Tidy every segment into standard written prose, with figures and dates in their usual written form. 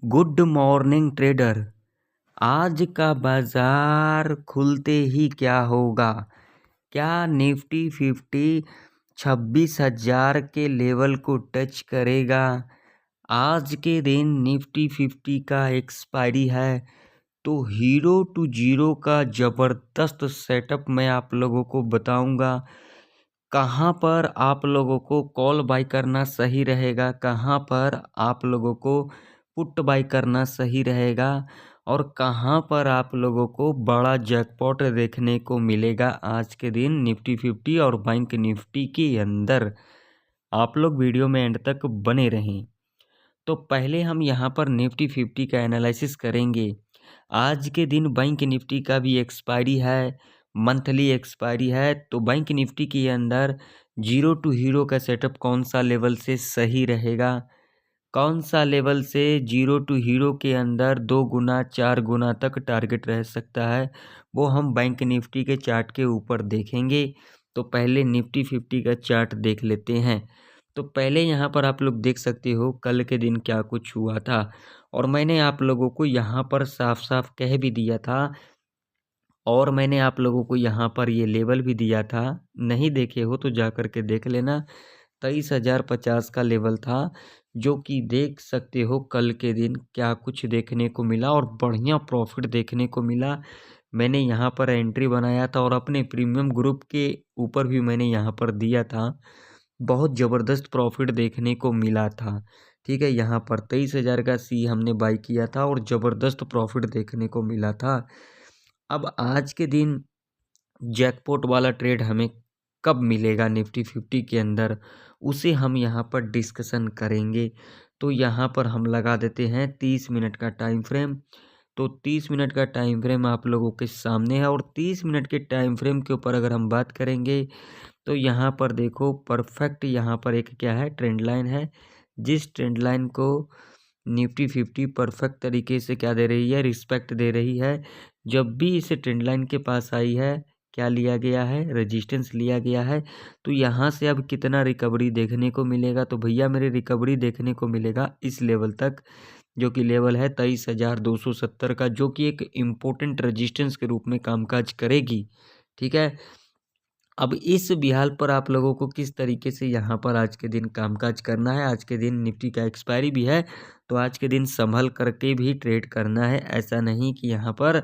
Good morning trader. आज का बाजार खुलते ही क्या होगा? क्या निफ्टी 50 26,000 के लेवल को टच करेगा? आज के दिन निफ्टी 50 का एक्सपायरी है, तो हीरो टू जीरो का ज़बरदस्त सेटअप मैं आप लोगों को बताऊंगा। कहाँ पर आप लोगों को कॉल बाय करना सही रहेगा, कहाँ पर आप लोगों को पुट बाय करना सही रहेगा, और कहाँ पर आप लोगों को बड़ा जैकपॉट देखने को मिलेगा आज के दिन निफ्टी 50 और बैंक निफ्टी के अंदर। आप लोग वीडियो में एंड तक बने रहें। तो पहले हम यहाँ पर निफ्टी 50 का एनालिसिस करेंगे। आज के दिन बैंक निफ्टी का भी एक्सपायरी है, मंथली एक्सपायरी है। तो बैंक निफ्टी के अंदर जीरो टू हीरो का सेटअप कौन सा लेवल से सही रहेगा, कौन सा लेवल से जीरो टू हीरो के अंदर 2 गुना 4 गुना तक टारगेट रह सकता है, वो हम बैंक निफ्टी के चार्ट के ऊपर देखेंगे। तो पहले निफ्टी 50 का चार्ट देख लेते हैं। तो पहले यहाँ पर आप लोग देख सकते हो कल के दिन क्या कुछ हुआ था, और मैंने आप लोगों को यहाँ पर साफ साफ कह भी दिया था, और मैंने आप लोगों को यहाँ पर ये लेवल भी दिया था। नहीं देखे हो तो जा कर के देख लेना। 23,050 का लेवल था, जो कि देख सकते हो कल के दिन क्या कुछ देखने को मिला और बढ़िया प्रॉफिट देखने को मिला। मैंने यहाँ पर एंट्री बनाया था और अपने प्रीमियम ग्रुप के ऊपर भी मैंने यहाँ पर दिया था। बहुत ज़बरदस्त प्रॉफिट देखने को मिला था। ठीक है, यहाँ पर 23,000 का सी हमने बाई किया था और ज़बरदस्त प्रॉफिट देखने को मिला था। अब आज के दिन जैकपॉट वाला ट्रेड हमें कब मिलेगा निफ्टी 50 के अंदर, उसे हम यहाँ पर डिस्कशन करेंगे। तो यहाँ पर हम लगा देते हैं 30 मिनट का टाइम फ्रेम। तो 30 मिनट का टाइम फ्रेम आप लोगों के सामने है, और 30 मिनट के टाइम फ्रेम के ऊपर अगर हम बात करेंगे तो यहाँ पर देखो परफेक्ट, यहाँ पर एक क्या है, ट्रेंड लाइन है। जिस ट्रेंड लाइन को निफ्टी 50 परफेक्ट तरीके से क्या दे रही है, रिस्पेक्ट दे रही है। जब भी इसे ट्रेंड लाइन के पास आई है, क्या लिया गया है, रेजिस्टेंस लिया गया है। तो यहाँ से अब कितना रिकवरी देखने को मिलेगा, तो भैया मेरे रिकवरी देखने को मिलेगा इस लेवल तक, जो कि लेवल है 23,270 का, जो कि एक इम्पोर्टेंट रेजिस्टेंस के रूप में कामकाज करेगी। ठीक है, अब इस बिहाल पर आप लोगों को किस तरीके से यहाँ पर आज के दिन कामकाज करना है। आज के दिन निफ्टी का एक्सपायरी भी है, तो आज के दिन संभल करके भी ट्रेड करना है। ऐसा नहीं कि यहाँ पर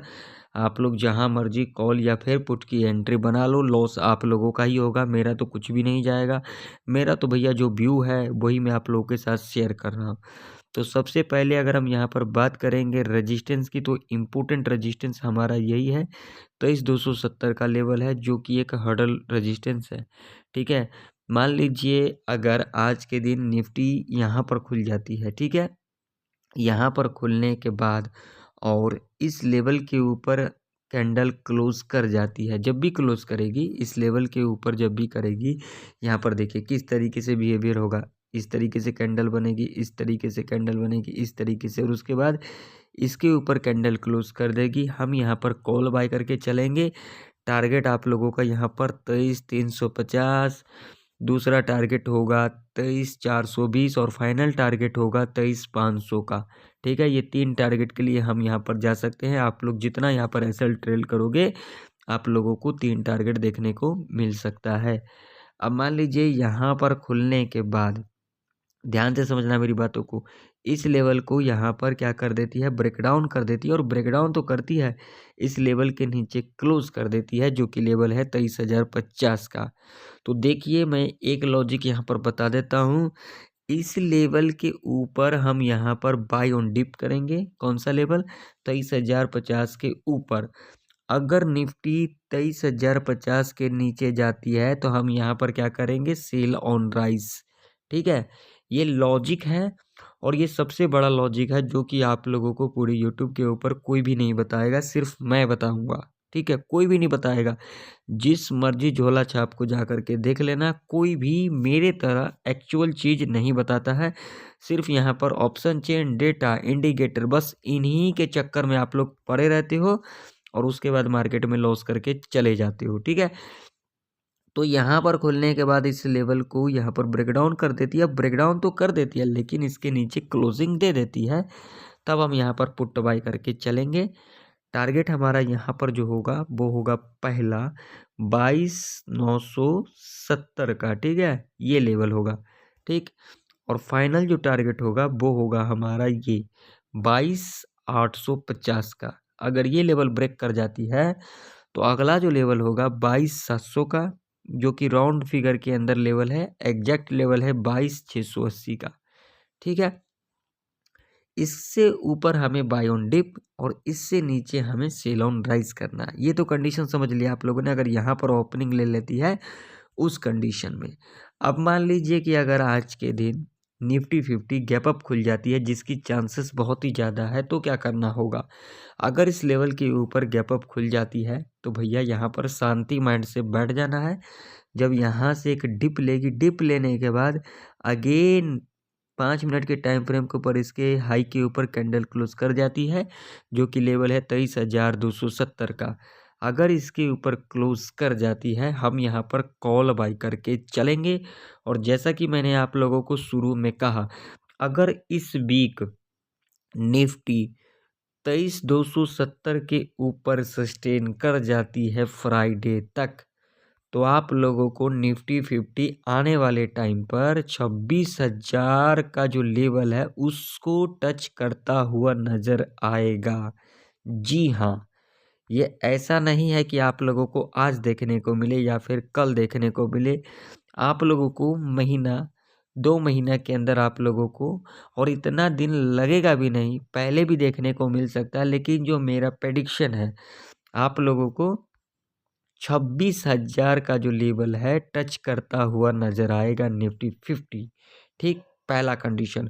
आप लोग जहाँ मर्जी कॉल या फिर पुट की एंट्री बना लो, लॉस आप लोगों का ही होगा, मेरा तो कुछ भी नहीं जाएगा। मेरा तो भैया जो व्यू है वही मैं आप लोगों के साथ शेयर कर रहा हूँ। तो सबसे पहले अगर हम यहाँ पर बात करेंगे रेजिस्टेंस की, तो इम्पोर्टेंट रेजिस्टेंस हमारा यही है, 23,270 का लेवल है, जो कि एक हर्डल रेजिस्टेंस है। ठीक है, मान लीजिए अगर आज के दिन निफ्टी यहाँ पर खुल जाती है, ठीक है, यहाँ पर खुलने के बाद और इस लेवल के ऊपर कैंडल क्लोज कर जाती है, जब भी क्लोज करेगी इस लेवल के ऊपर, जब भी करेगी, यहाँ पर देखिए किस तरीके से बिहेवियर होगा। इस तरीके से कैंडल बनेगी, इस तरीके से कैंडल बनेगी, इस तरीके से, और उसके बाद इसके ऊपर कैंडल क्लोज कर देगी। हम यहाँ पर कॉल बाय करके चलेंगे। टारगेट आप लोगों का यहाँ पर 23,350, दूसरा टारगेट होगा 23,420, और फाइनल टारगेट होगा 23,500 का। ठीक है, ये 3 टारगेट के लिए हम यहाँ पर जा सकते हैं। आप लोग जितना यहाँ पर एसएल ट्रेल करोगे, आप लोगों को 3 टारगेट देखने को मिल सकता है। अब मान लीजिए यहाँ पर खुलने के बाद, ध्यान से समझना मेरी बातों को, इस लेवल को यहाँ पर क्या कर देती है, ब्रेकडाउन कर देती है, और ब्रेकडाउन तो करती है, इस लेवल के नीचे क्लोज कर देती है, जो कि लेवल है 23,050 का। तो देखिए मैं एक लॉजिक यहाँ पर बता देता हूँ। इस लेवल के ऊपर हम यहाँ पर बाय ऑन डिप करेंगे। कौन सा लेवल, 23,050 के ऊपर। अगर निफ्टी 23,050 के नीचे जाती है तो हम यहाँ पर क्या करेंगे, सेल ऑन राइज। ठीक है, ये लॉजिक है, और ये सबसे बड़ा लॉजिक है जो कि आप लोगों को पूरी यूट्यूब के ऊपर कोई भी नहीं बताएगा, सिर्फ मैं बताऊंगा। ठीक है, कोई भी नहीं बताएगा। जिस मर्जी झोला छाप को जा करके देख लेना, कोई भी मेरे तरह एक्चुअल चीज़ नहीं बताता है। सिर्फ यहाँ पर ऑप्शन चेन, डेटा, इंडिकेटर, बस इन्हीं के चक्कर में आप लोग पड़े रहते हो, और उसके बाद मार्केट में लॉस करके चले जाते हो। ठीक है, तो यहाँ पर खुलने के बाद इस लेवल को यहाँ पर ब्रेकडाउन कर देती है। ब्रेकडाउन तो कर देती है, लेकिन इसके नीचे क्लोजिंग दे देती है। तब हम यहाँ पर पुट बाय करके चलेंगे। टारगेट हमारा यहाँ पर जो होगा वो होगा पहला 22,970 का, ठीक है, ये लेवल होगा, ठीक। और फाइनल जो टारगेट होगा वो होगा हमारा ये 22,850 का। अगर ये लेवल ब्रेक कर जाती है तो अगला जो लेवल होगा 22,700 का, जो कि राउंड फिगर के अंदर लेवल है, एग्जैक्ट लेवल है 22,680 का, ठीक है। इससे ऊपर हमें बाय ऑन डिप और इससे नीचे हमें सेल ऑन राइज करना है। ये तो कंडीशन समझ लिया आप लोगों ने, अगर यहाँ पर ओपनिंग ले लेती है उस कंडीशन में। अब मान लीजिए कि अगर आज के दिन निफ्टी 50 गैप अप खुल जाती है, जिसकी चांसेस बहुत ही ज़्यादा है, तो क्या करना होगा। अगर इस लेवल के ऊपर गैप अप खुल जाती है तो भैया यहाँ पर शांति माइंड से बैठ जाना है। जब यहाँ से एक डिप लेगी, डिप लेने के बाद अगेन 5 मिनट के टाइम फ्रेम के ऊपर इसके हाई के ऊपर कैंडल क्लोज कर जाती है, जो कि लेवल है 23,270 का। अगर इसके ऊपर क्लोज कर जाती है, हम यहाँ पर कॉल बाई करके चलेंगे। और जैसा कि मैंने आप लोगों को शुरू में कहा, अगर इस वीक निफ्टी 23,270 के ऊपर सस्टेन कर जाती है फ्राइडे तक, तो आप लोगों को निफ्टी 50 आने वाले टाइम पर 26,000 का जो लेवल है उसको टच करता हुआ नजर आएगा। जी हाँ, ये ऐसा नहीं है कि आप लोगों को आज देखने को मिले या फिर कल देखने को मिले। आप लोगों को महीना 2 महीना के अंदर आप लोगों को, और इतना दिन लगेगा भी नहीं, पहले भी देखने को मिल सकता है। लेकिन जो मेरा प्रेडिक्शन है, आप लोगों को 26,000 का जो लेवल है टच करता हुआ नजर आएगा निफ्टी 50, ठीक, पहला कंडीशन।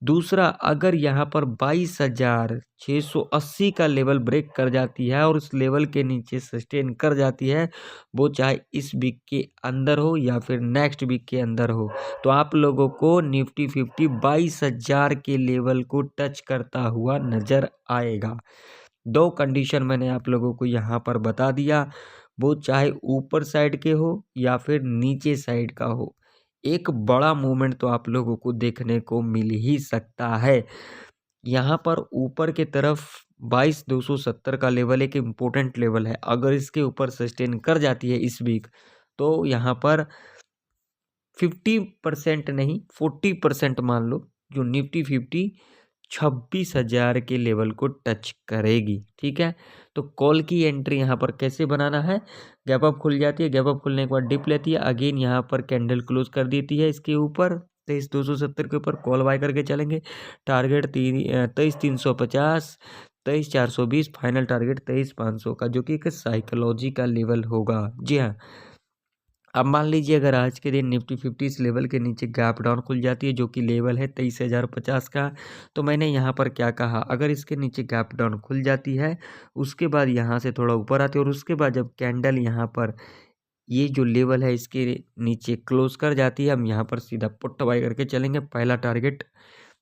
दूसरा, अगर यहाँ पर 22,680 का लेवल ब्रेक कर जाती है और उस लेवल के नीचे सस्टेन कर जाती है, वो चाहे इस वीक के अंदर हो या फिर नेक्स्ट वीक के अंदर हो, तो आप लोगों को निफ्टी 50 22,000 के लेवल को टच करता हुआ नजर आएगा। 2 कंडीशन मैंने आप लोगों को यहाँ पर बता दिया, वो चाहे ऊपर साइड के हो या फिर नीचे साइड का हो, एक बड़ा मूवमेंट तो आप लोगों को देखने को मिल ही सकता है। यहाँ पर ऊपर के तरफ 22,270 का लेवल एक इम्पोर्टेंट लेवल है। अगर इसके ऊपर सस्टेन कर जाती है इस वीक, तो यहाँ पर 50% नहीं 40% मान लो, जो निफ्टी 50 26,000 के लेवल को टच करेगी, ठीक है। तो कॉल की एंट्री यहाँ पर कैसे बनाना है, गैप अप खुल जाती है, गैप अप खुलने के बाद डिप लेती है, अगेन यहाँ पर कैंडल क्लोज कर देती है इसके ऊपर 23,270 के ऊपर, कॉल बाय करके चलेंगे। टारगेट 23,350, 23,420, फाइनल टारगेट 23,500 का, जो कि एक साइकोलॉजी का लेवल होगा। जी हाँ, अब मान लीजिए अगर आज के दिन निफ्टी 50 इस लेवल के नीचे गैप डाउन खुल जाती है, जो कि लेवल है 23,050 का, तो मैंने यहाँ पर क्या कहा, अगर इसके नीचे गैप डाउन खुल जाती है, उसके बाद यहाँ से थोड़ा ऊपर आती है और उसके बाद जब कैंडल यहाँ पर ये जो लेवल है इसके नीचे क्लोज कर जाती है, हम यहाँ पर सीधा पुट बाय करके चलेंगे। पहला टारगेट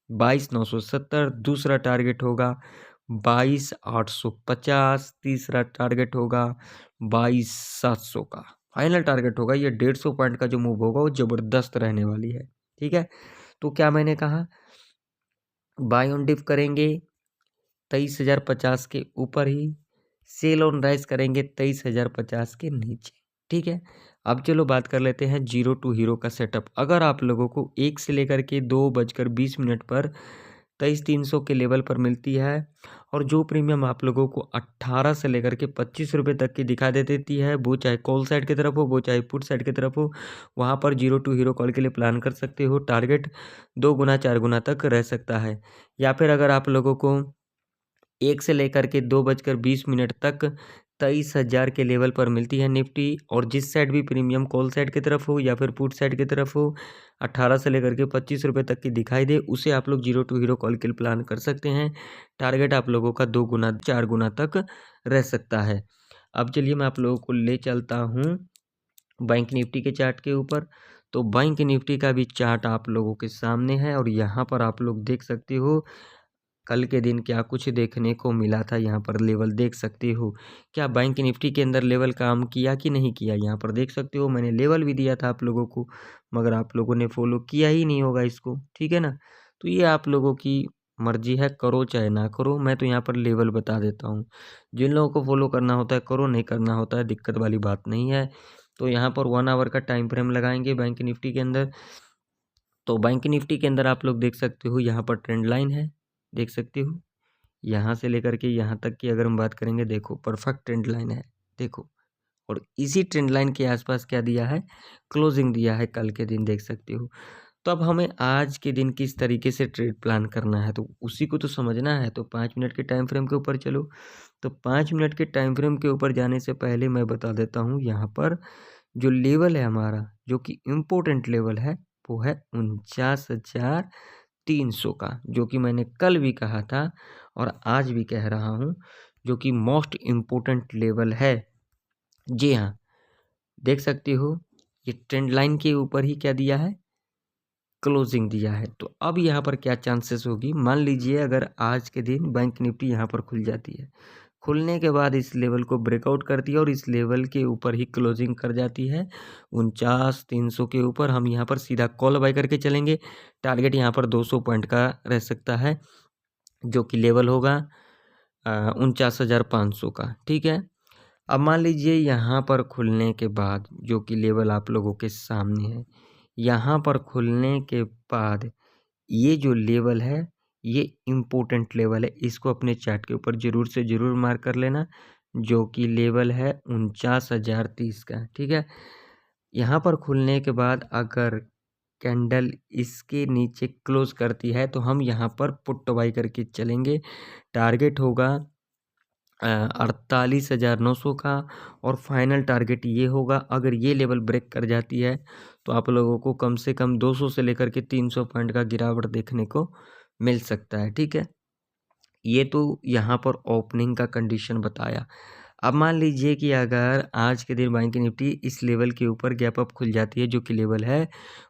22,970, दूसरा टारगेट होगा 22,850, तीसरा टारगेट होगा 22,700 का, फाइनल टारगेट होगा ये 150 पॉइंट का जो मूव होगा वो जबरदस्त रहने वाली है, ठीक है। तो क्या मैंने कहा, बाय ऑन डिप करेंगे 23,050 के ऊपर ही, सेल ऑन राइज करेंगे 23,050 के नीचे, ठीक है। अब चलो बात कर लेते हैं जीरो टू हीरो का सेटअप। अगर आप लोगों को 1 से लेकर के 2:20 पर 23,300 के लेवल पर मिलती है, और जो प्रीमियम आप लोगों को 18 से लेकर के 25 रुपये तक की दिखा दे देती है, वो चाहे कॉल साइड की तरफ हो, वो चाहे पुट साइड की तरफ हो, वहाँ पर जीरो टू हीरो कॉल के लिए प्लान कर सकते हो। टारगेट 2 गुना 4 गुना तक रह सकता है। या फिर अगर आप लोगों को 1 से लेकर के 2:20 तक 23,000 के लेवल पर मिलती है निफ्टी, और जिस साइड भी प्रीमियम कॉल साइड की तरफ हो या फिर पुट साइड की तरफ हो, 18 से लेकर के 25 रुपये तक की दिखाई दे, उसे आप लोग जीरो टू हीरो कॉल के लिए प्लान कर सकते हैं। टारगेट आप लोगों का 2 गुना 4 गुना तक रह सकता है। अब चलिए मैं आप लोगों को ले चलता हूँ बैंक निफ्टी के चार्ट के ऊपर। तो बैंक निफ्टी का भी चार्ट आप लोगों के सामने है, और यहाँ पर आप लोग देख सकते हो कल के दिन क्या कुछ देखने को मिला था। यहाँ पर लेवल देख सकते हो, क्या बैंक निफ्टी के अंदर लेवल काम किया कि नहीं किया, यहाँ पर देख सकते हो। मैंने लेवल भी दिया था आप लोगों को, मगर आप लोगों ने फॉलो किया ही नहीं होगा इसको, ठीक है ना। तो ये आप लोगों की मर्जी है, करो चाहे ना करो। मैं तो यहाँ पर लेवल बता देता हूँ। जिन लोगों को फॉलो करना होता है करो, नहीं करना होता है दिक्कत वाली बात नहीं है। तो यहाँ पर 1 आवर का टाइम फ्रेम लगाएंगे बैंक निफ्टी के अंदर। तो बैंक निफ्टी के अंदर आप लोग देख सकते हो यहाँ पर ट्रेंड लाइन है, देख सकते हो यहाँ से लेकर के यहाँ तक की अगर हम बात करेंगे, देखो परफेक्ट ट्रेंड लाइन है, देखो। और इसी ट्रेंड लाइन के आसपास क्या दिया है, क्लोजिंग दिया है कल के दिन, देख सकते हो। तो अब हमें आज के दिन किस तरीके से ट्रेड प्लान करना है, तो उसी को तो समझना है। तो 5 मिनट के टाइम फ्रेम के ऊपर चलो। तो 5 मिनट के टाइम फ्रेम के ऊपर जाने से पहले मैं बता देता हूँ यहाँ पर जो लेवल है हमारा, जो कि इम्पोर्टेंट लेवल है, वो है 49,300 का, जो कि मैंने कल भी कहा था और आज भी कह रहा हूँ, जो कि मोस्ट इम्पोर्टेंट लेवल है। जी हाँ, देख सकते हो ये ट्रेंड लाइन के ऊपर ही क्या दिया है, क्लोजिंग दिया है। तो अब यहाँ पर क्या चांसेस होगी, मान लीजिए अगर आज के दिन बैंक निफ्टी यहाँ पर खुल जाती है, खुलने के बाद इस लेवल को ब्रेकआउट करती है और इस लेवल के ऊपर ही क्लोजिंग कर जाती है 49,300 के ऊपर, हम यहाँ पर सीधा कॉल बाय करके चलेंगे। टारगेट यहाँ पर 200 पॉइंट का रह सकता है, जो कि लेवल होगा 49,500 का, ठीक है। अब मान लीजिए यहाँ पर खुलने के बाद, जो कि लेवल आप लोगों के सामने है, यहाँ पर खुलने के बाद ये जो लेवल है ये इम्पोर्टेंट लेवल है, इसको अपने चार्ट के ऊपर ज़रूर से ज़रूर मार्क कर लेना, जो कि लेवल है 49,030 का, ठीक है। यहाँ पर खुलने के बाद अगर कैंडल इसके नीचे क्लोज करती है तो हम यहाँ पर पुट बाई करके चलेंगे। टारगेट होगा 48,900 का और फाइनल टारगेट ये होगा, अगर ये लेवल ब्रेक कर जाती है तो आप लोगों को कम से कम 200 से लेकर के 300 पॉइंट का गिरावट देखने को मिल सकता है, ठीक है। ये तो यहाँ पर ओपनिंग का कंडीशन बताया। अब मान लीजिए कि अगर आज के दिन बैंक निफ्टी इस लेवल के ऊपर गैप अप खुल जाती है, जो कि लेवल है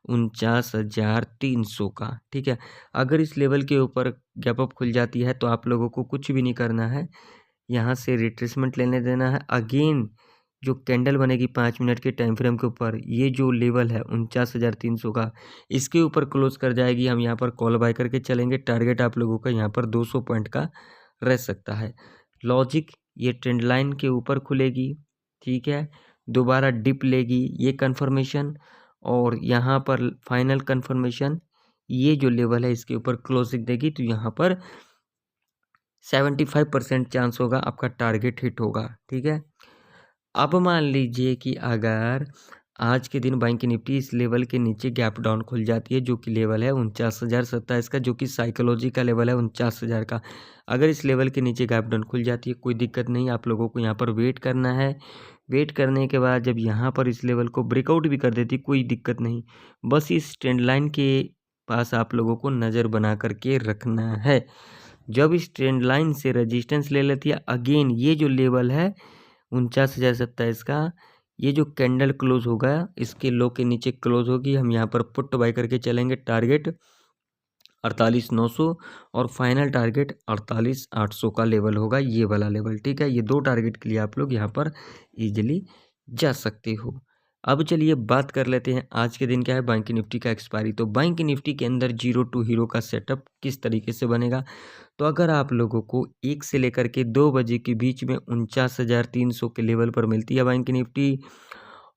49,300 का, ठीक है। अगर इस लेवल के ऊपर गैप अप खुल जाती है तो आप लोगों को कुछ भी नहीं करना है, यहाँ से रिट्रेसमेंट लेने देना है। अगेन जो कैंडल बनेगी 5 मिनट के टाइम फ्रेम के ऊपर, ये जो लेवल है 49,300 का, इसके ऊपर क्लोज कर जाएगी, हम यहाँ पर कॉल बाय करके चलेंगे। टारगेट आप लोगों का यहाँ पर 200 पॉइंट का रह सकता है। लॉजिक, ये ट्रेंड लाइन के ऊपर खुलेगी, ठीक है, दोबारा डिप लेगी, ये कन्फर्मेशन, और यहाँ पर फाइनल कन्फर्मेशन, ये जो लेवल है इसके ऊपर क्लोजिंग देगी, तो यहाँ पर 75% चांस होगा आपका टारगेट हिट होगा, ठीक है। अब मान लीजिए कि अगर आज के दिन बैंक निफ्टी इस लेवल के नीचे गैप डाउन खुल जाती है, जो कि लेवल है 49,027 का, जो कि साइकोलॉजी का लेवल है 49,000 का। अगर इस लेवल के नीचे गैप डाउन खुल जाती है, कोई दिक्कत नहीं, आप लोगों को यहाँ पर वेट करना है। वेट करने के बाद जब यहाँ पर इस लेवल को ब्रेकआउट भी कर देती, कोई दिक्कत नहीं, बस इस ट्रेंड लाइन के पास आप लोगों को नज़र बना करके रखना है। जब इस ट्रेंड लाइन से रेजिस्टेंस ले लेती है, अगेन ये जो लेवल है 49,027 का, ये जो कैंडल क्लोज होगा इसके लो के नीचे क्लोज होगी, हम यहाँ पर पुट बाय करके चलेंगे। टारगेट 48,900 और फाइनल टारगेट 48,800 का लेवल होगा, ये वाला लेवल, ठीक है। ये दो टारगेट के लिए आप लोग यहाँ पर इजीली जा सकते हो। अब चलिए बात कर लेते हैं आज के दिन क्या है बैंक निफ्टी का एक्सपायरी। तो बैंक निफ्टी के अंदर 0 टू हीरो का सेटअप किस तरीके से बनेगा, तो अगर आप लोगों को 1 से लेकर के 2 बजे के बीच में 49,300 के लेवल पर मिलती है बैंक निफ्टी,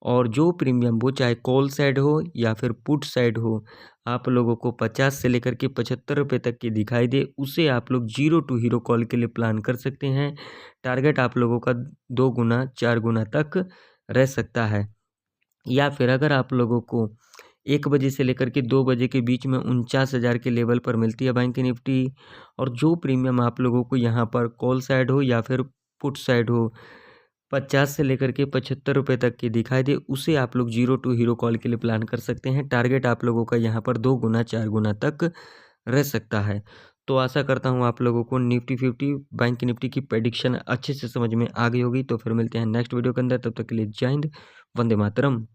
और जो प्रीमियम वो चाहे कॉल साइड हो या फिर पुट साइड हो, आप लोगों को 50 से लेकर के 75 रुपये तक की दिखाई दे, उसे आप लोग 0 टू हीरो कॉल के लिए प्लान कर सकते हैं। टारगेट आप लोगों का 2 गुना 4 गुना तक रह सकता है। या फिर अगर आप लोगों को 1 बजे से लेकर के 2 बजे के बीच में 49,000 के लेवल पर मिलती है बैंक निफ्टी, और जो प्रीमियम आप लोगों को यहाँ पर कॉल साइड हो या फिर पुट साइड हो 50 से लेकर के 75 रुपये तक की दिखाई दे, उसे आप लोग 0 टू हीरो कॉल के लिए प्लान कर सकते हैं। टारगेट आप लोगों का यहाँ पर 2 गुना 4 गुना तक रह सकता है। तो आशा करता हूँ आप लोगों को निफ्टी 50 बैंक निफ्टी की प्रेडिक्शन अच्छे से समझ में आ गई होगी। तो फिर मिलते हैं नेक्स्ट वीडियो के अंदर, तब तक के लिए जय हिंद, वंदे मातरम।